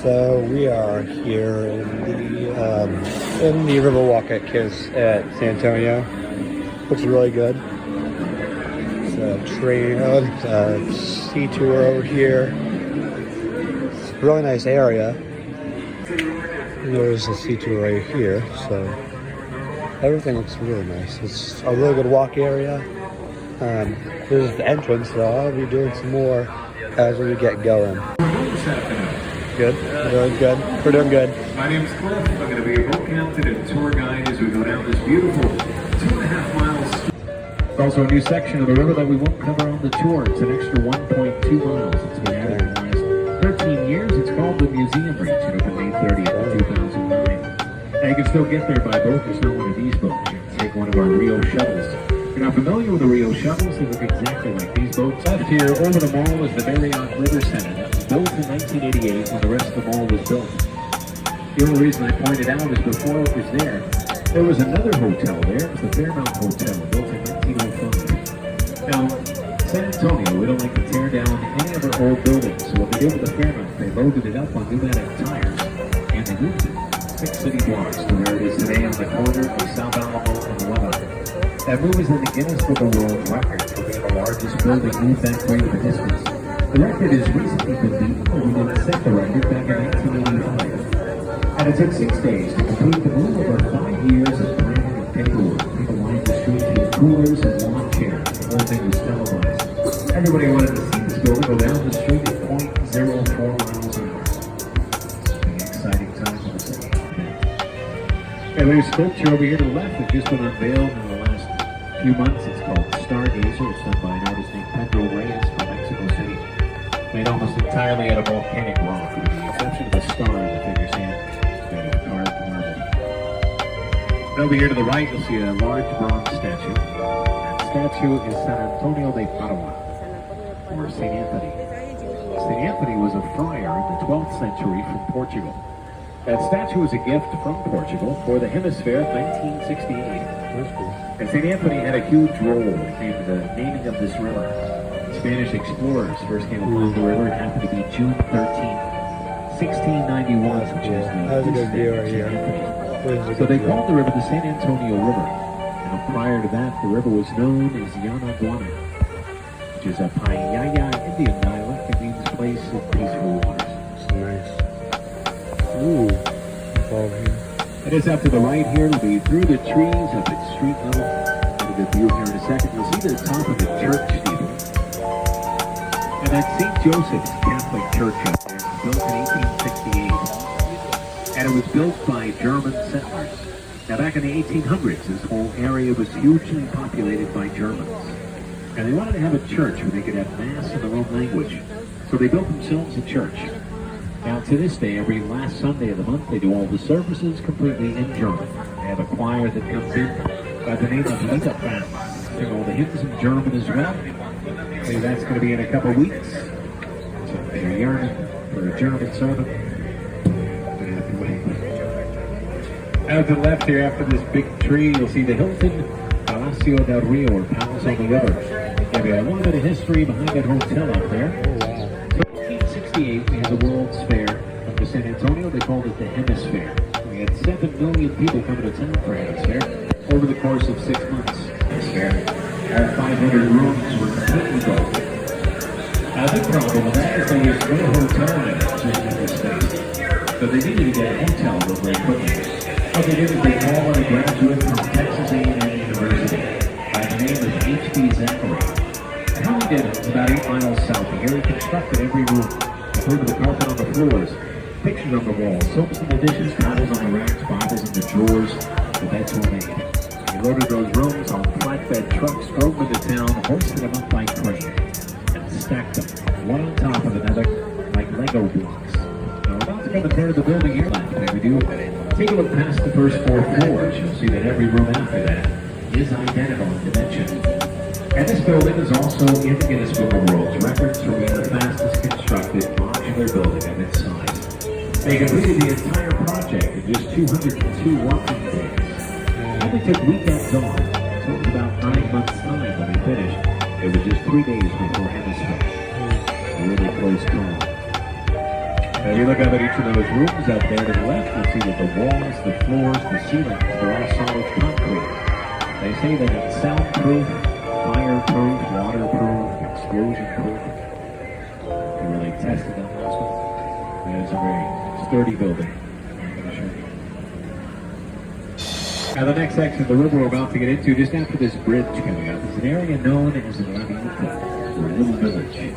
So we are here in the Riverwalk at San Antonio, which is really good. It's a train, sea tour over here. It's a really nice area. There's a sea tour right here, so everything looks really nice. It's a really good walk area. This is the entrance, so I'll be doing some more as we get going. Good. We're doing good. We're doing good. My name's Cliff. I'm going to be your boat captain and tour guide as we go down this beautiful 2.5 miles. It's also a new section of the river that we won't cover on the tour. It's an extra 1.2 miles. It's been added in the last 13 years. It's called the Museum Bridge. It opened May 30th, 2009. Now you can still get there by boat. There's not one of these boats. You can take one of our Rio shuttles. If you're not familiar with the Rio shuttles, they look exactly like these boats. Left here over the mall is the Marriott River Center. That was built in 1988 when the rest of the mall was built. The only reason I pointed out is before it was there was another hotel there. It was the Fairmount Hotel, built in 1905. Now, San Antonio, we don't like to tear down any of our old buildings. So what they did with the Fairmount, they loaded it up on pneumatic tires and they moved it 6 city blocks to where it is today on the corner of South Alamo and Lebanon. That move is in the Guinness Book of World Records for being the largest building moved that great of a distance. The record has recently been beaten, and we didn't set the record back in 1985. And it took 6 days to complete the move over 5 years of planning and paperwork. People lined the streets with coolers and lawn chairs. The whole thing was televised. Everybody wanted to see this building go down the street at 0.04 miles an hour. It's been an exciting time for the city. And there's a sculpture over here to the left that just been unveiled in the last few months. It's called Stargazer. It's done by an artist named Pedro Reyes from Mexico City. Made almost entirely out of volcanic rock, with the exception of the star in the figure's hand. It's made of carved marble. And over here to the right, you'll see a large bronze statue. That statue is San Antonio de Padua, or St. Anthony. St. Anthony was a friar in the 12th century from Portugal. That statue was a gift from Portugal for the hemisphere of 1968. And St. Anthony had a huge role in the naming of this river. Spanish explorers first came along the river. It happened to be June 13th, 1691, which is the feast day of St. Anthony. So they called the river the San Antonio River. Now prior to that, the river was known as Yanaguana, which is a Paiyaya Indian dialect that means place of peaceful waters. It's nice. Ooh. It is up to the right here. It'll be through the trees up at street level. Get a good view here in a second. You'll see the top of the church steeple. And that's St. Joseph's Catholic Church up there. It was built in 1868. And it was built by German settlers. Now back in the 1800s, this whole area was hugely populated by Germans. And they wanted to have a church where they could have mass in their own language. So they built themselves a church. Now to this day, every last Sunday of the month, they do all the services completely in German. They have a choir that comes in by the name of Liederband. Sing all the hymns in German as well. Maybe that's going to be in a couple weeks. So if you're yearning for a German sermon, you're going to have to wait. Out to the left here, after this big tree, you'll see the Hilton Palacio del Rio, or Palace on the River. Maybe a little bit of history behind that hotel up there. So 1968, we had the World's Fair up to San Antonio. They called it the Hemisphere. We had 7 million people coming to town for Hemisphere over the course of 6 months. Hemisphere. All 500 rooms were completely booked. Now, the big problem with that is they used no hotel rooms just in this space. So they needed to get a hotel room very quickly. What they did is they called on a graduate from Texas A&M University by the name of H.B. Zachary. And how he did it was about 8 miles south of here. He constructed every room, including the carpet on the floors, pictures on the walls, soaps in the dishes, towels on the racks, Bibles in the drawers. The beds were made. He loaded those rooms on flatbed trucks, drove them into town, hoisted them up by crane, and stacked them one on top of another like Lego blocks. Now, we're about to come to part of the building here. If we do, take a look past the first 4 floors. You'll see that every room after that is identical in dimension. And this building is also in the Guinness Book of World Records for being the fastest constructed modular building of its size. They completed the entire project in just 202 working days. Only took weekends off, so it was about 9 months' time when they finished. It was just 3 days before Hemisphere. A really close call. As you look up at each of those rooms up there to the left, you'll see that the walls, the floors, the ceilings, they're all solid concrete. They say that it's soundproof, fireproof, waterproof, explosion-proof. They really tested that last one. It is a very sturdy building, I'm going to show you. Now the next section of the river we're about to get into, just after this bridge coming up, is an area known as the or a little village.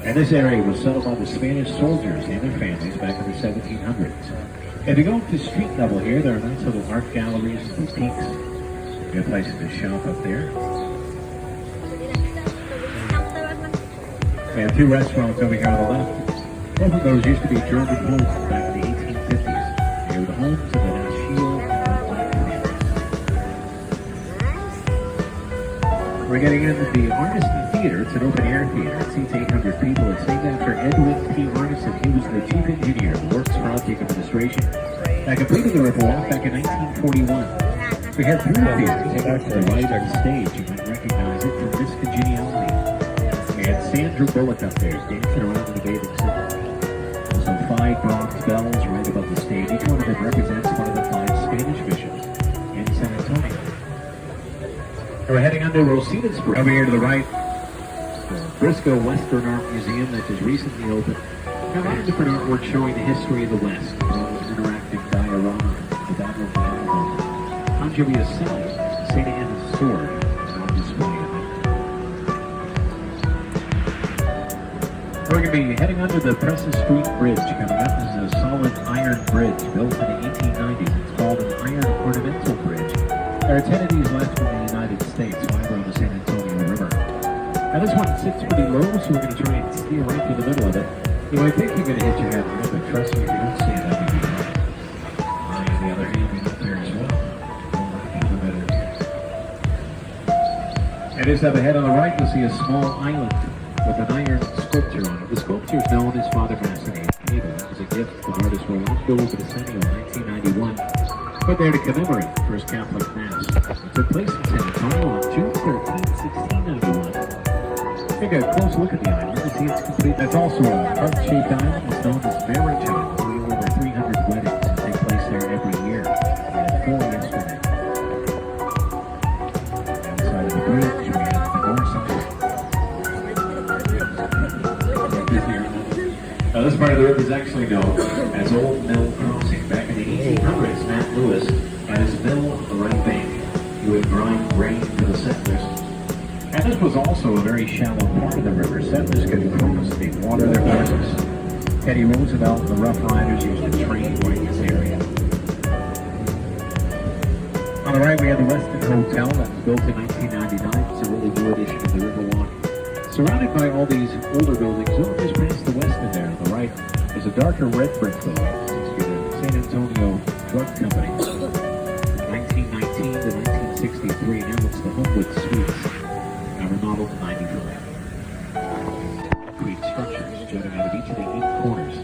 And this area was settled by the Spanish soldiers and their families back in the 1700s. If you go up to street level here, there are nice little art galleries and boutiques. Good places to shop up there. We have two restaurants over here on the left. Both of those used to be German homes back in the 1850s. They were the homes of the Nashville and Black communities. We're getting into the Arneson Theater. It's an open-air theater. It seats 800 people. It's named after Edwin P. Arneson. He was the chief engineer of the Works Project Administration that completed the Riverwalk back in 1941. We have three theaters. Take out to the right of the stage. You might recognize it from this congeniality. We had Sandra Bullock up there dancing around in the bathing suit. Also 5 bronze bells right above the stage. Each one of them represents one of the 5 Spanish bishops in San Antonio. And we're heading under Rosita's Bridge. Over here to the right, the Briscoe Western Art Museum that just recently opened. Got a lot of different artwork showing the history of the West. As well as an interactive diorama with admirable animals. Julia's Cell, St. Anna's Sword, is on display. We're going to be heading under the Preston Street Bridge coming up. This is a solid iron bridge built in the 1890s. It's called an iron ornamental bridge. There are 10 of these left in the United States, 5 on the San Antonio River. Now this one sits pretty low, so we're going to try and steer right through the middle of it. You might think you're going to hit your head on it, but trust me, if you don't see it, that'd be good. On the other hand, you're up there as well. And just up ahead on the right, you'll see a small island with an iron sculpture on it. The sculpture is known as Father Massonet Cable. It was a gift from artist Rolando Decenio in 1991. Put there to commemorate the First Catholic Mass. It took place in San Antonio on June 13, 1691. Take a close look at the island to see it's complete. That's also a heart-shaped island. It's known as Marriage Island. We have over 300 weddings that take place there every year. We had 4 yesterday. Outside of the bridge, we have the north side. Now this part of the river is actually known as Old Mill Crossing. Back in the 1800s, Matt Lewis had his mill on the right bank. He would grind grain for the settlers. And this was also a very shallow part of the river. Settlers could cross and water their horses. Teddy Roosevelt and the Rough Riders used to train right in this area. On the right, we have the Weston Hotel that was built in 1999. It's a really new addition to the Riverwalk. Surrounded by all these older buildings, over just past the Weston there on the right, is a darker red brick building. It's the San Antonio Drug Company. From 1919 to 1963, now it's the Homewood Suites. Now remodeled in 95. Concrete structures jutting out of each of the 8 corners.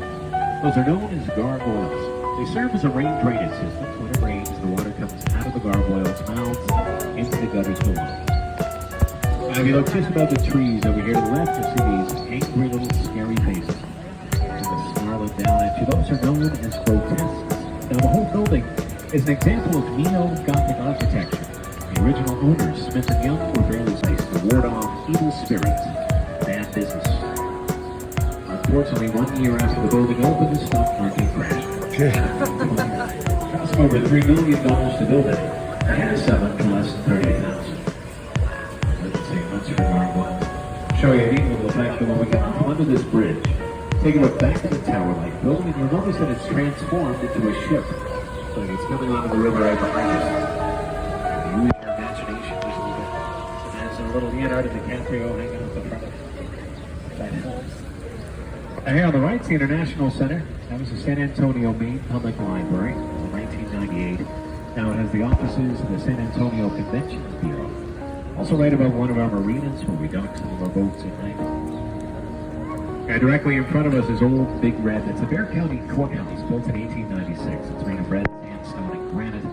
Those are known as gargoyles. They serve as a rain drainage system. So when it rains, the water comes out of the gargoyles' mouths into the gutters below. Now if you look just above the trees over here to the left, you'll see these angry little scary faces. And the snarling down at you. Those are known as grotesques. Now the whole building is an example of neo-Gothic architecture. The original owners, Smith & Young, were barely placed to ward off evil spirits, bad business. Unfortunately, 1 year after the building opened, the stock market crashed. Cost over $3 million to build it. I had to sell it for less than $30,000. Let's see, what's remarkable. Show you a neat little effect that when we get up under this bridge, take a look back at the tower-like building, and you'll notice that it's transformed into a ship. So it's coming onto the river right behind us. Use your imagination just a little bit. Imagine a little Leonardo DiCaprio hanging out the front of that helps. And here on the right, the International Center. That was the San Antonio Main Public Library in 1998. Now it has the offices of the San Antonio Convention Bureau. Also right above one of our marinas where we dock some of our boats at night. And directly in front of us is Old Big Red. It's a Bexar County courthouse built in 1896. It's made of red sandstone and granite.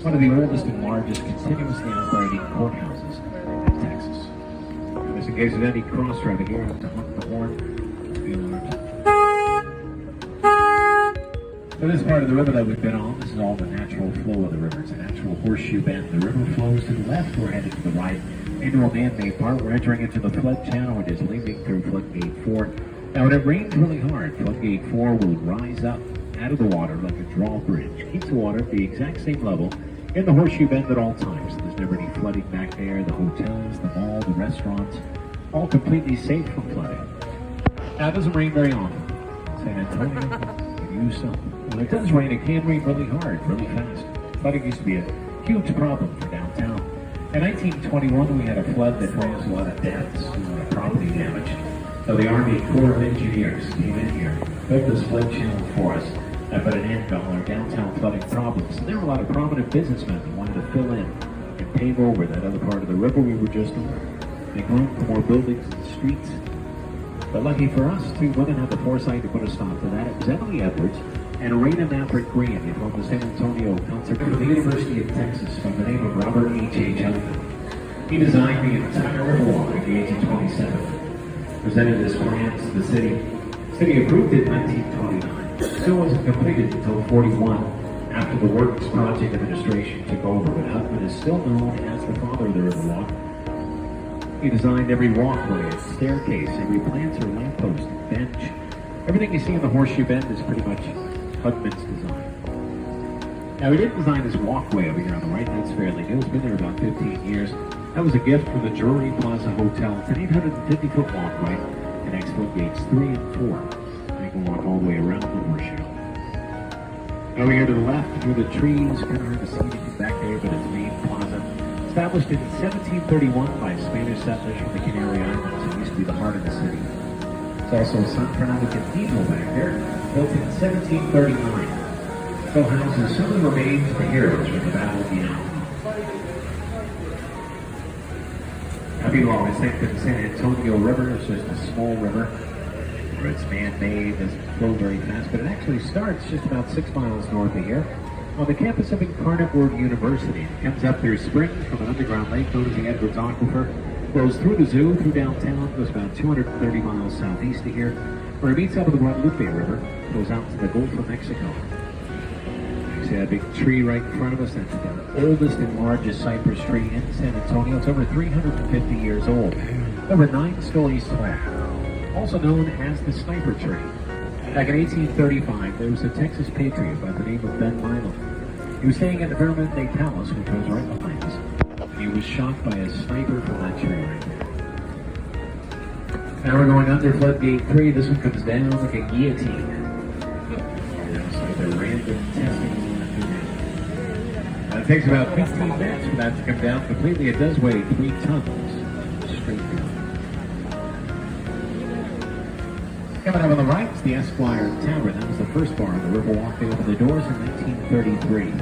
One of the oldest and largest continuously operating courthouses in Texas. Just in case of any cross traffic here, I have to honk the horn. Be alarmed. So this part of the river that we've been on, this is all the natural flow of the river. It's a natural horseshoe bend. The river flows to the left, we're headed to the right into a man-made part. We're entering into the flood channel, which is leaving through floodgate 4. Now when it rains really hard, floodgate 4 will rise up out of the water like a drawbridge. Keeps the water at the exact same level in the horseshoe bend at all times. So there's never any flooding back there. The hotels, the mall, the restaurants, all completely safe from flooding. Now it doesn't rain very often. San Antonio could use some. When it does rain, it can rain really hard, really fast. Flooding used to be a huge problem for downtown. In 1921, we had a flood that caused a lot of deaths, a lot of property damage. So the Army Corps of Engineers came in here, built this flood channel for us, and put an end to all our downtown flooding problems. And there were a lot of prominent businessmen that wanted to fill in and pave over that other part of the river we were just on. Make room for more buildings and streets. But lucky for us, two women had the foresight to put a stop to that. It was Emily Edwards and Raina Maverick Green. They formed the San Antonio concert from the University of Texas from the name of Robert H. Huntington. He designed the entire Riverwalk at the age of 27. Presented his plans to the city. The city approved it in 1929. Still wasn't completed until 41, after the Works Project Administration took over. But Huntington is still known as the father of the Riverwalk. He designed every walkway, staircase, every planter, lamppost, bench. Everything you see in the horseshoe bend is pretty much Hudman's design. Now, he didn't design this walkway over here on the right. That's fairly new. It's been there about 15 years. That was a gift from the Drury Plaza Hotel. It's an 850-foot walkway. Connects floodgates 3 and 4. You can walk all the way around the horseshoe. Over here to the left, through the trees, kind of hard to see anything back there, but it's the main plaza. Established in 1731 by Spanish settlers from the Canary Islands. It used to be the heart of the city. There's also San Fernando Cathedral back there, built in 1739. Still houses some of the remains of the heroes from the Battle of the Alamo. Now people always think that the San Antonio River is just a small river, where it's man-made, doesn't flow very fast, but it actually starts just about 6 miles north of here, on the campus of Incarnate Word University. It comes up through spring from an underground lake known as the Edwards Aquifer, flows through the zoo, through downtown, goes about 230 miles southeast of here, where it meets up with the Guadalupe River, goes out to the Gulf of Mexico. You see that big tree right in front of us? That's the oldest and largest cypress tree in San Antonio. It's over 350 years old, over 9 stories tall. Also known as the sniper tree. Back in 1835, there was a Texas patriot by the name of Ben Milo. He was staying at the Permanente Palace, which was right behind us. And he was shot by a sniper from that tree right there. Now we're going under floodgate 3. This one comes down like a guillotine. It's like a random testing. It takes about 15 minutes for that to come down completely. It does weigh 3 tons straight down. Coming up on the right is the Esquire Tavern. That was the first bar on the Riverwalk. They opened the doors in 1933.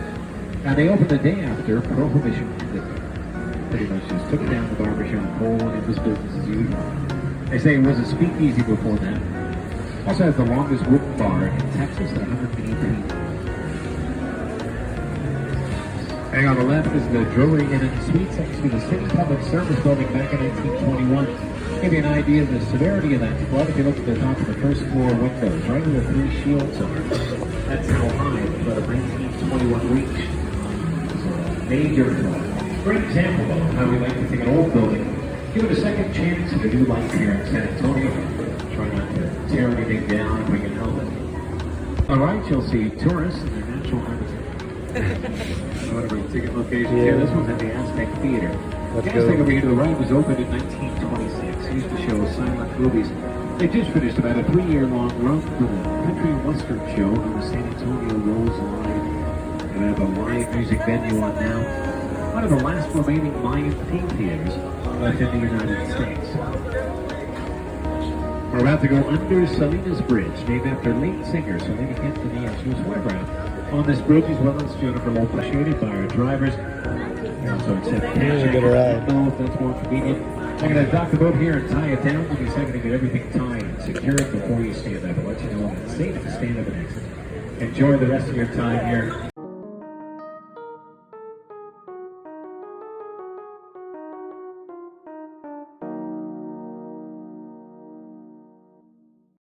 Now they opened the day after Prohibition ended. Pretty much just took down the barbershop pole and it was business as usual. They say it was a speakeasy before that. Also has the longest wooden bar in Texas at 180 feet. Hang on the left is the Drury Inn and Suites next to the City Public Service Building back in 1921. Give you an idea of the severity of that flood. If you look at the top of the first floor windows, right where the 3 shields are, that's how high the flood of 1921 reached. It's a major flood. Great example, though, of how we like to take an old building, give it a second chance of a new life here in San Antonio. Try not to tear anything down if we can help it. All right, you'll see tourists in their natural habitat. One of our ticket locations here. This one's at the Aztec Theater. The Aztec over here to the right was opened in 1926. It used to show silent movies. They just finished about a 3-year-long run for the country and western show on the San Antonio Rose Live. They have a live music venue on now. One of the last remaining live theme theaters left in the United States. We're about to go under Salinas Bridge, named after lead singer Selena Quintanilla. She was photographed on this bridge as well as Jennifer Lopez, appreciated by our drivers. So accept cash. I don't know if that's more convenient. I'm going to dock the boat here and tie it down. Give you a second to get everything tied and secured before you stand up. I'll let you know when it's safe to stand up and exit. Enjoy the rest of your time here.